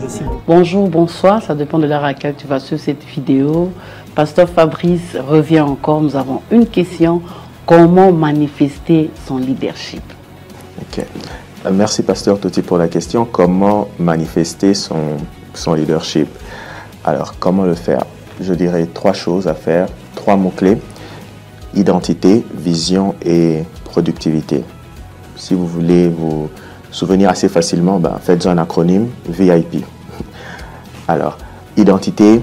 que je cible. Bonjour, bonsoir, ça dépend de l'heure à laquelle tu vas suivre cette vidéo. Pasteur Fabrice revient encore, nous avons une question. Comment manifester son leadership? Ok. Merci Pasteur Toti pour la question. Comment manifester son leadership? Alors, comment le faire? Je dirais 3 choses à faire, 3 mots-clés. Identité, vision et productivité. Si vous voulez vous souvenir assez facilement, faites un acronyme VIP. Alors, identité,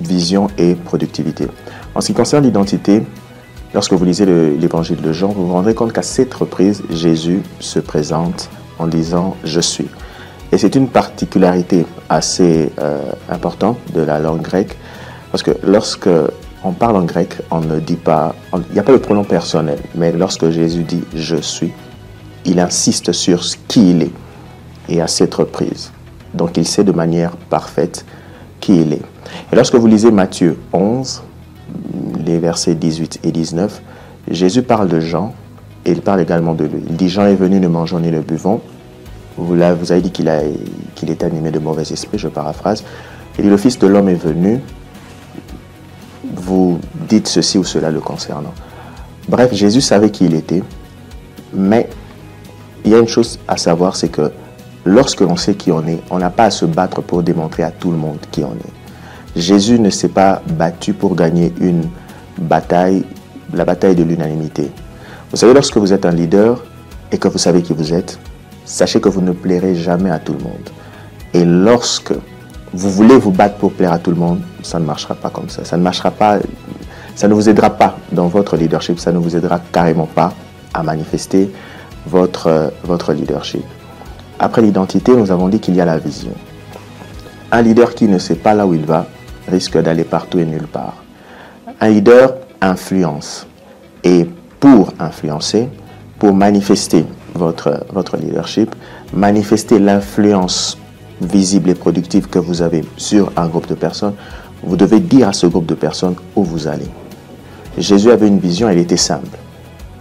vision et productivité. En ce qui concerne l'identité, lorsque vous lisez l'évangile de Jean, vous vous rendrez compte qu'à 7 reprises, Jésus se présente en disant « Je suis ». Et c'est une particularité assez importante de la langue grecque, parce que lorsque on parle en grec, on ne dit pas, il n'y a pas de pronom personnel, mais lorsque Jésus dit « Je suis », il insiste sur ce qui il est, et à 7 reprises. Donc il sait de manière parfaite qui il est. Et lorsque vous lisez Matthieu 11, les versets 18 et 19, Jésus parle de Jean, et il parle également de lui. Il dit « Jean est venu, ne mangeons ni ne buvons ». Vous avez dit qu'il est animé de mauvais esprits, je paraphrase. Il dit « Le Fils de l'homme est venu, vous dites ceci ou cela le concernant ». Bref, Jésus savait qui il était, mais il y a une chose à savoir, c'est que lorsque l'on sait qui on est, on n'a pas à se battre pour démontrer à tout le monde qui on est. Jésus ne s'est pas battu pour gagner une bataille, la bataille de l'unanimité. Vous savez, lorsque vous êtes un leader et que vous savez qui vous êtes, sachez que vous ne plairez jamais à tout le monde. Et lorsque vous voulez vous battre pour plaire à tout le monde, ça ne marchera pas comme ça. Ça ne marchera pas, ça ne vous aidera pas dans votre leadership, ça ne vous aidera carrément pas à manifester votre leadership. Après l'identité, nous avons dit qu'il y a la vision. Un leader qui ne sait pas là où il va risque d'aller partout et nulle part. Un leader influence. Et pour influencer, pour manifester votre leadership, manifester l'influence visible et productive que vous avez sur un groupe de personnes, vous devez dire à ce groupe de personnes où vous allez. Jésus avait une vision, elle était simple.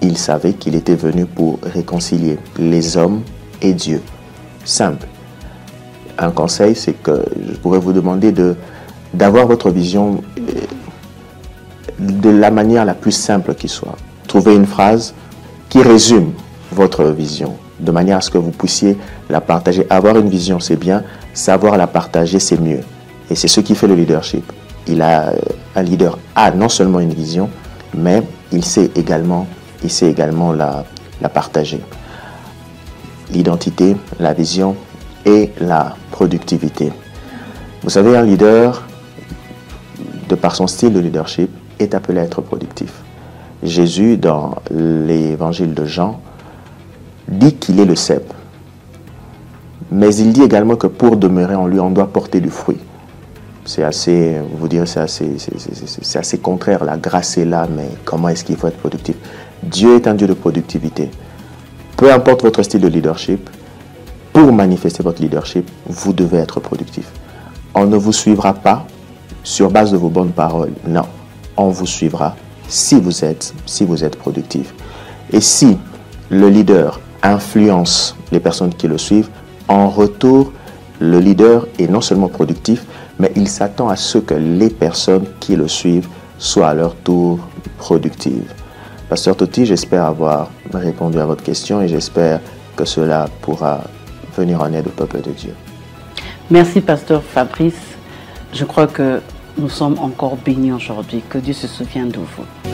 Il savait qu'il était venu pour réconcilier les hommes et Dieu. Simple. Un conseil, c'est que je pourrais vous demander d'avoir votre vision de la manière la plus simple qui soit. Trouvez une phrase qui résume votre vision, de manière à ce que vous puissiez la partager. Avoir une vision, c'est bien. Savoir la partager, c'est mieux. Et c'est ce qui fait le leadership. Un leader a non seulement une vision, mais il sait également la partager. L'identité, la vision et la productivité. Vous savez, un leader, de par son style de leadership, est appelé à être productif. Jésus, dans l'évangile de Jean, dit qu'il est le cep. Mais il dit également que pour demeurer en lui, on doit porter du fruit. C'est assez, vous direz, c'est assez contraire. La grâce est là, mais comment est-ce qu'il faut être productif? Dieu est un Dieu de productivité. Peu importe votre style de leadership, pour manifester votre leadership, vous devez être productif. On ne vous suivra pas sur base de vos bonnes paroles. Non, on vous suivra si vous êtes productif. Et si le leader influence les personnes qui le suivent, en retour, le leader est non seulement productif, mais il s'attend à ce que les personnes qui le suivent soient à leur tour productives. Pasteur Toti, j'espère avoir répondu à votre question et j'espère que cela pourra venir en aide au peuple de Dieu. Merci, Pasteur Fabrice. Je crois que nous sommes encore bénis aujourd'hui. Que Dieu se souvienne de vous.